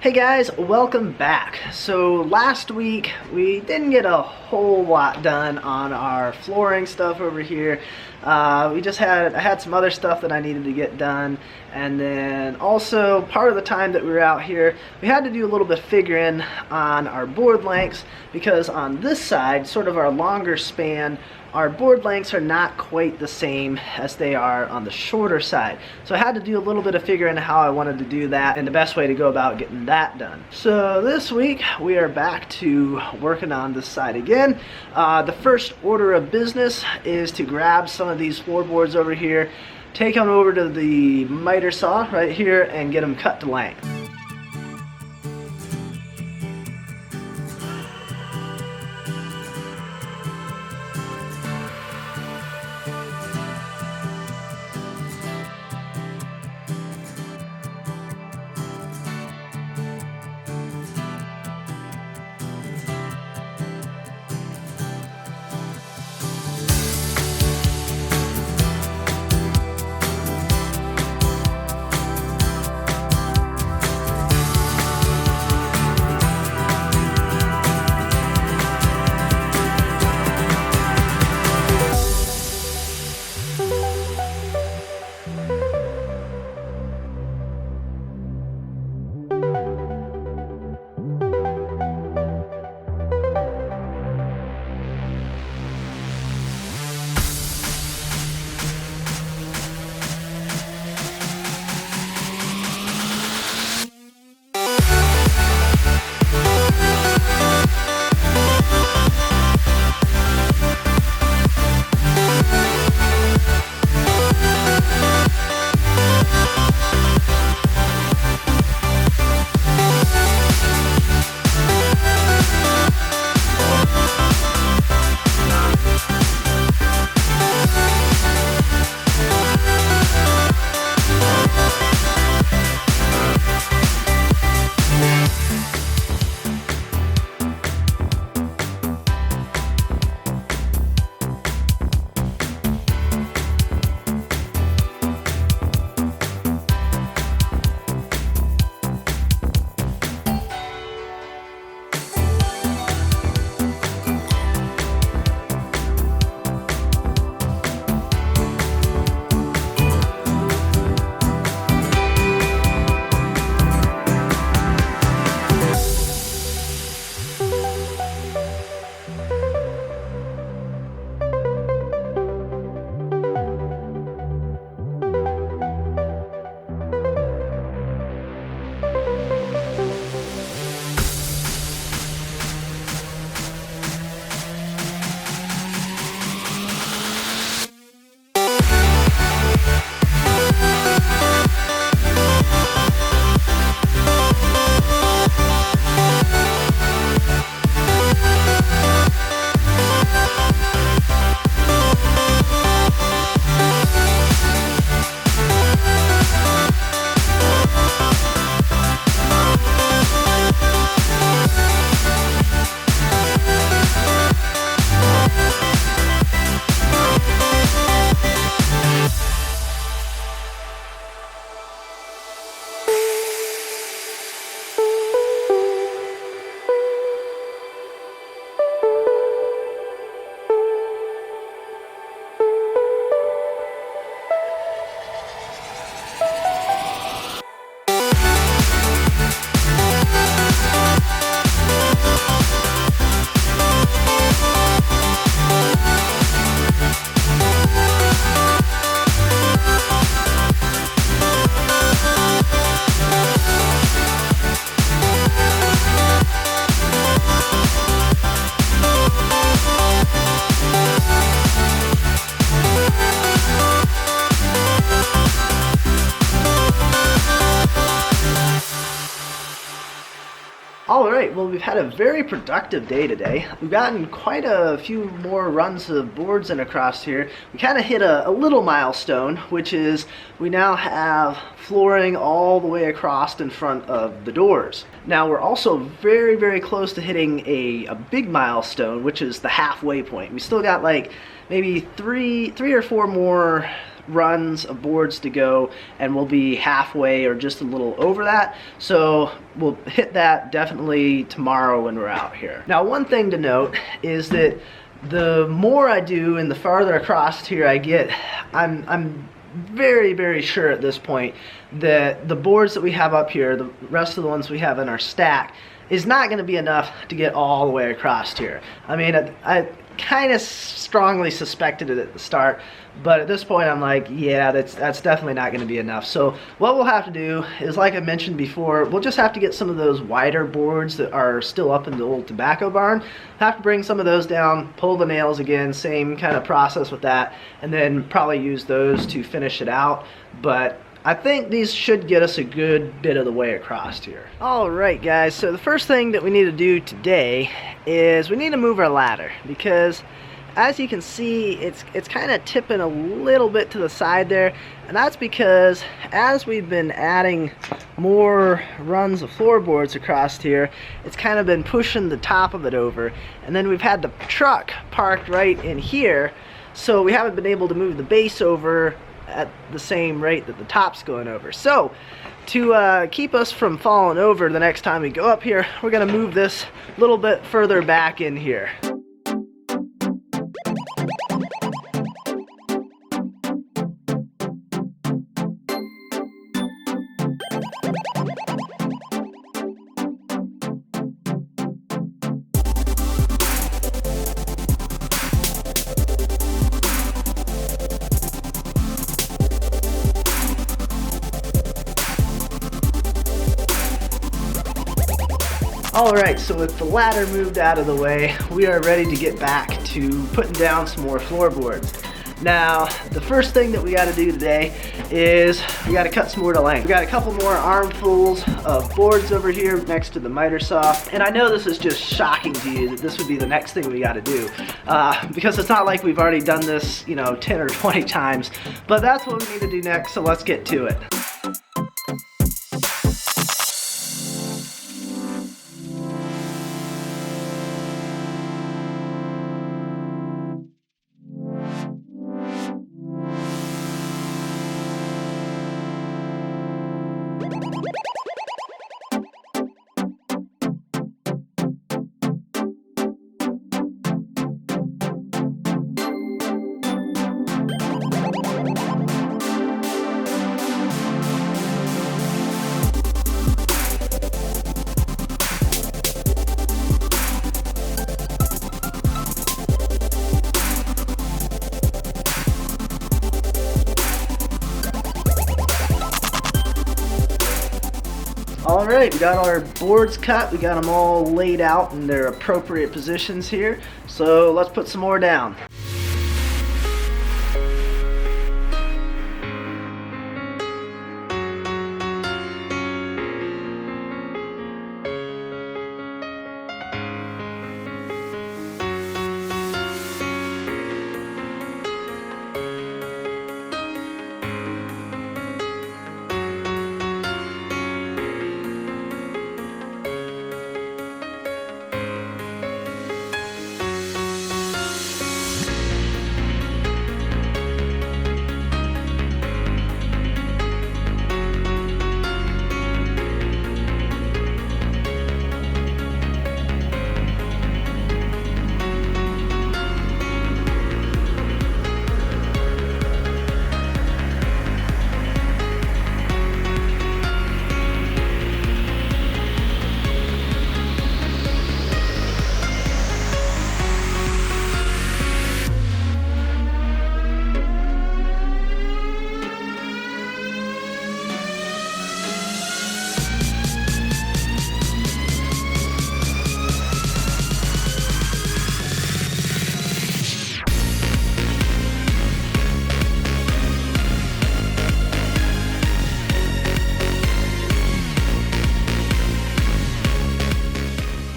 Hey guys, welcome back. So last week we didn't get a whole lot done on our flooring stuff over here. I had some other stuff that I needed to get done, and then also part of the time that we were out here we had to do a little bit of figuring on our board lengths, because on this side, sort of our longer span, our board lengths are not quite the same as they are on the shorter side. So I had to do a little bit of figuring out how I wanted to do that and the best way to go about getting that done. So this week we are back to working on this side again. The first order of business is to grab some of these floorboards over here, take them over to the miter saw right here and get them cut to length. Alright, well, we've had a very productive day today. We've gotten quite a few more runs of boards in across here. We kind of hit a little milestone, which is we now have flooring all the way across in front of the doors. Now we're also very, very close to hitting a big milestone, which is the halfway point. We still got like maybe three or four more runs of boards to go, and we'll be halfway or just a little over that. So we'll hit that definitely tomorrow when we're out here. Now, one thing to note is that the more I do and the farther across here I get, I'm very, very sure at this point that the boards that we have up here, the rest of the ones we have in our stack, is not going to be enough to get all the way across here. I mean, I kind of strongly suspected it at the start, but at this point I'm like, yeah, that's definitely not going to be enough. So what we'll have to do is, like I mentioned before, we'll just have to get some of those wider boards that are still up in the old tobacco barn. Have to bring some of those down, pull the nails again, same kind of process with that, and then probably use those to finish it out. But I think these should get us a good bit of the way across here. Alright guys, so the first thing that we need to do today is we need to move our ladder, because as you can see, it's kind of tipping a little bit to the side there, and that's because as we've been adding more runs of floorboards across here, it's kind of been pushing the top of it over, and then we've had the truck parked right in here, so we haven't been able to move the base over at the same rate that the top's going over. So to keep us from falling over the next time we go up here, we're going to move this a little bit further back in here. Alright, so with the ladder moved out of the way, we are ready to get back to putting down some more floorboards. Now, the first thing that we got to do today is we got to cut some more to length. We got a couple more armfuls of boards over here next to the miter saw, and I know this is just shocking to you that this would be the next thing we got to do, because it's not like we've already done this, you know, 10 or 20 times, but that's what we need to do next, so let's get to it. Alright, we got our boards cut, we got them all laid out in their appropriate positions here, so let's put some more down.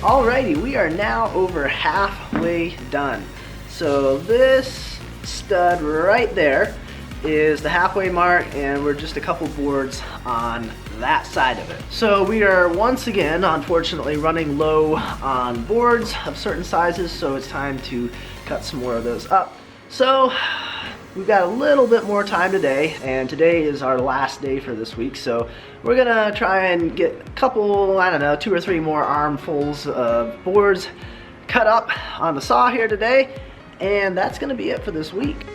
Alrighty, we are now over halfway done. So this stud right there is the halfway mark, and we're just a couple boards on that side of it. So we are once again, unfortunately, running low on boards of certain sizes, so it's time to cut some more of those up. So we've got a little bit more time today, and today is our last day for this week, so we're gonna try and get a couple, I don't know, 2 or 3 more armfuls of boards cut up on the saw here today, and that's gonna be it for this week.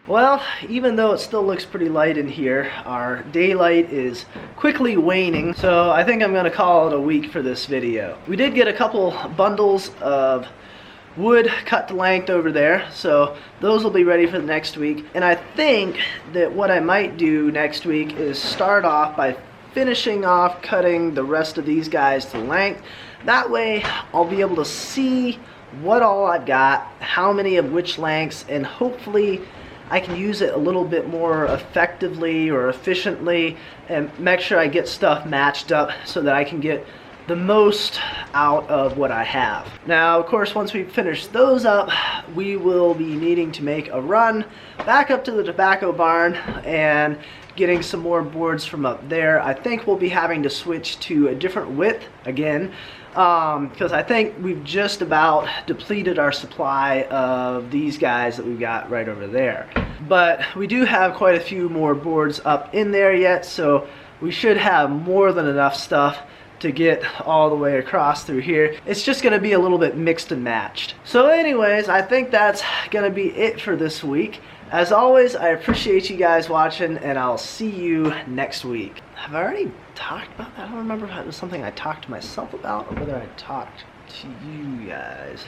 Well, even though it still looks pretty light in here, our daylight is quickly waning, so I think I'm going to call it a week for this video. We did get a couple bundles of wood cut to length over there, so those will be ready for the next week. And I think that what I might do next week is start off by finishing off cutting the rest of these guys to length. That way I'll be able to see what all I've got, how many of which lengths, and hopefully I can use it a little bit more effectively or efficiently and make sure I get stuff matched up so that I can get the most out of what I have. Now, of course, once we finish those up, we will be needing to make a run back up to the tobacco barn and getting some more boards from up there. I think we'll be having to switch to a different width again, because I think we've just about depleted our supply of these guys that we've got right over there. But we do have quite a few more boards up in there yet, so we should have more than enough stuff to get all the way across through here. It's just gonna be a little bit mixed and matched. So anyways, I think that's gonna be it for this week. As always, I appreciate you guys watching, and I'll see you next week. Have I already talked about that? I don't remember if it was something I talked to myself about or whether I talked to you guys.